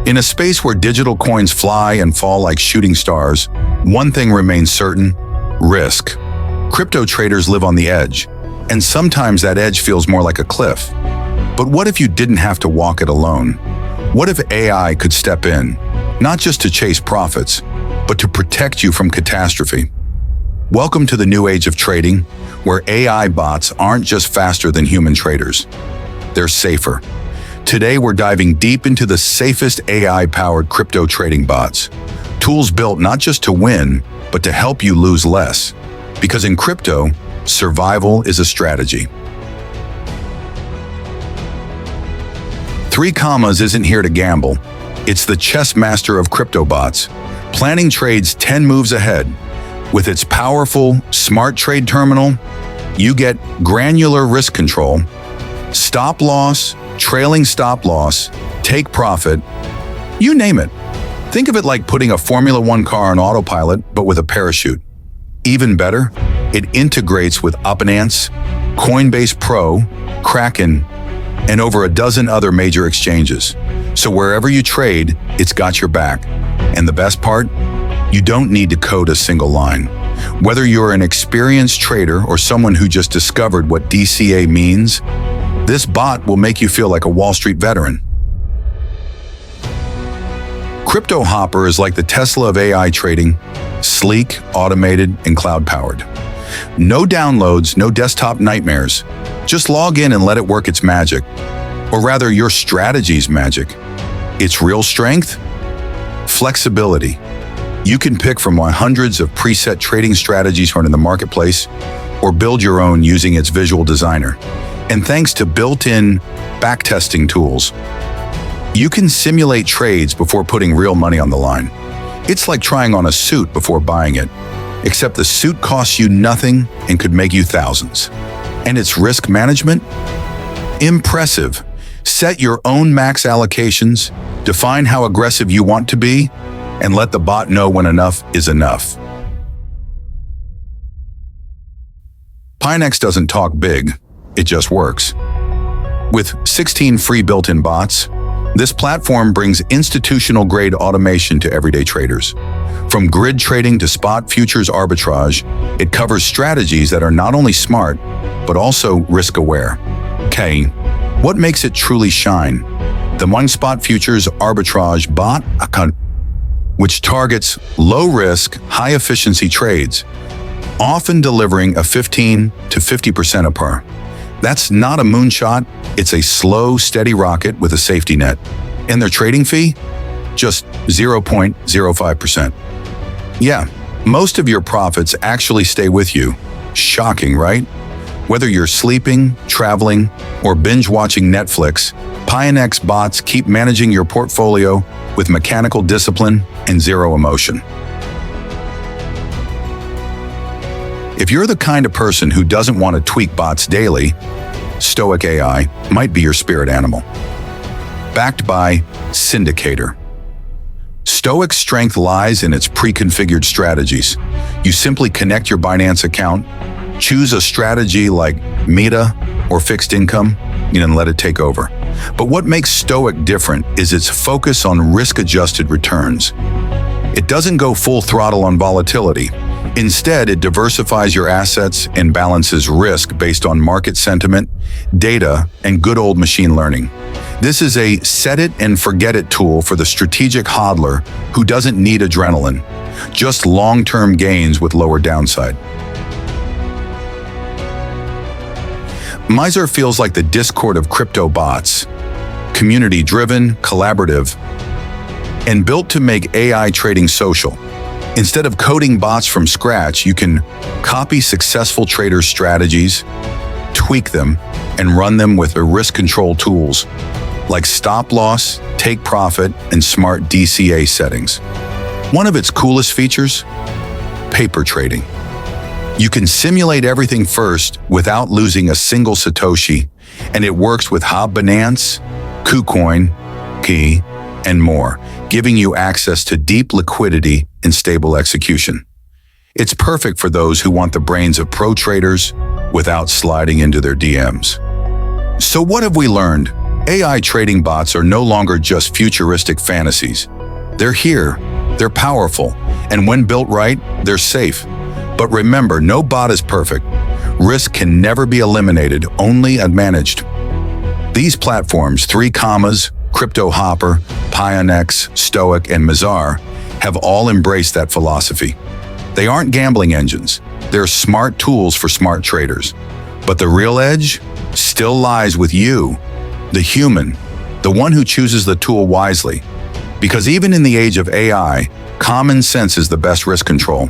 In a space where digital coins fly and fall like shooting stars, one thing remains certain: risk. Crypto traders live on the edge, and sometimes that edge feels more like a cliff. But what if you didn't have to walk it alone? What if AI could step in, not just to chase profits, but to protect you from catastrophe? Welcome to the new age of trading, where AI bots aren't just faster than human traders. They're safer. Today, we're diving deep into the safest AI-powered crypto trading bots. Tools built not just to win, but to help you lose less. Because in crypto, survival is a strategy. 3 commas isn't here to gamble. It's the chess master of crypto bots, planning trades 10 moves ahead. With its powerful smart trade terminal, you get granular risk control, stop loss, trailing stop loss, take profit, you name it. Think of it like putting a Formula One car on autopilot, but with a parachute. Even better, it integrates with Binance, Coinbase Pro, Kraken, and over a dozen other major exchanges. So wherever you trade, it's got your back. And the best part? You don't need to code a single line. Whether you're an experienced trader or someone who just discovered what DCA means, this bot will make you feel like a Wall Street veteran. Crypto Hopper is like the Tesla of AI trading, sleek, automated, and cloud-powered. No downloads, no desktop nightmares. Just log in and let it work its magic. Or rather, your strategy's magic. Its real strength? Flexibility. You can pick from hundreds of preset trading strategies run in the marketplace, or build your own using its visual designer. And thanks to built-in backtesting tools, you can simulate trades before putting real money on the line. It's like trying on a suit before buying it, except the suit costs you nothing and could make you thousands. And its risk management? Impressive. Set your own max allocations, define how aggressive you want to be, and let the bot know when enough is enough. Pionex doesn't talk big, it just works. With 16 free built-in bots, this platform brings institutional-grade automation to everyday traders. From grid trading to spot futures arbitrage, it covers strategies that are not only smart, but also risk-aware. Okay, what makes it truly shine? The One Spot Futures Arbitrage Bot account, which targets low-risk, high-efficiency trades, often delivering a 15 to 50% APR. That's not a moonshot, it's a slow, steady rocket with a safety net. And their trading fee? Just 0.05%. Yeah, most of your profits actually stay with you. Shocking, right? Whether you're sleeping, traveling, or binge-watching Netflix, Pionex bots keep managing your portfolio with mechanical discipline and zero emotion. If you're the kind of person who doesn't want to tweak bots daily, STOIC AI might be your spirit animal. Backed by Syndicator. STOIC's strength lies in its pre-configured strategies. You simply connect your Binance account, choose a strategy like Meta or fixed income, and let it take over. But what makes STOIC different is its focus on risk-adjusted returns. It doesn't go full throttle on volatility. Instead, it diversifies your assets and balances risk based on market sentiment, data, and good old machine learning. This is a set-it-and-forget-it tool for the strategic hodler who doesn't need adrenaline, just long-term gains with lower downside. Miser feels like the Discord of crypto bots, community-driven, collaborative, and built to make AI trading social. Instead of coding bots from scratch, you can copy successful traders' strategies, tweak them, and run them with risk control tools like stop loss, take profit, and smart DCA settings. One of its coolest features? Paper trading. You can simulate everything first without losing a single Satoshi, and it works with Binance, KuCoin, Key, and more, giving you access to deep liquidity and stable execution. It's perfect for those who want the brains of pro traders without sliding into their DMs. So what have we learned? AI trading bots are no longer just futuristic fantasies. They're here, they're powerful, and when built right, they're safe. But remember, no bot is perfect. Risk can never be eliminated, only managed. These platforms, 3 Commas, Crypto Hopper, Pionex, STOIC, and Mazar, have all embraced that philosophy. They aren't gambling engines. They're smart tools for smart traders. But the real edge still lies with you, the human, the one who chooses the tool wisely. Because even in the age of AI, common sense is the best risk control.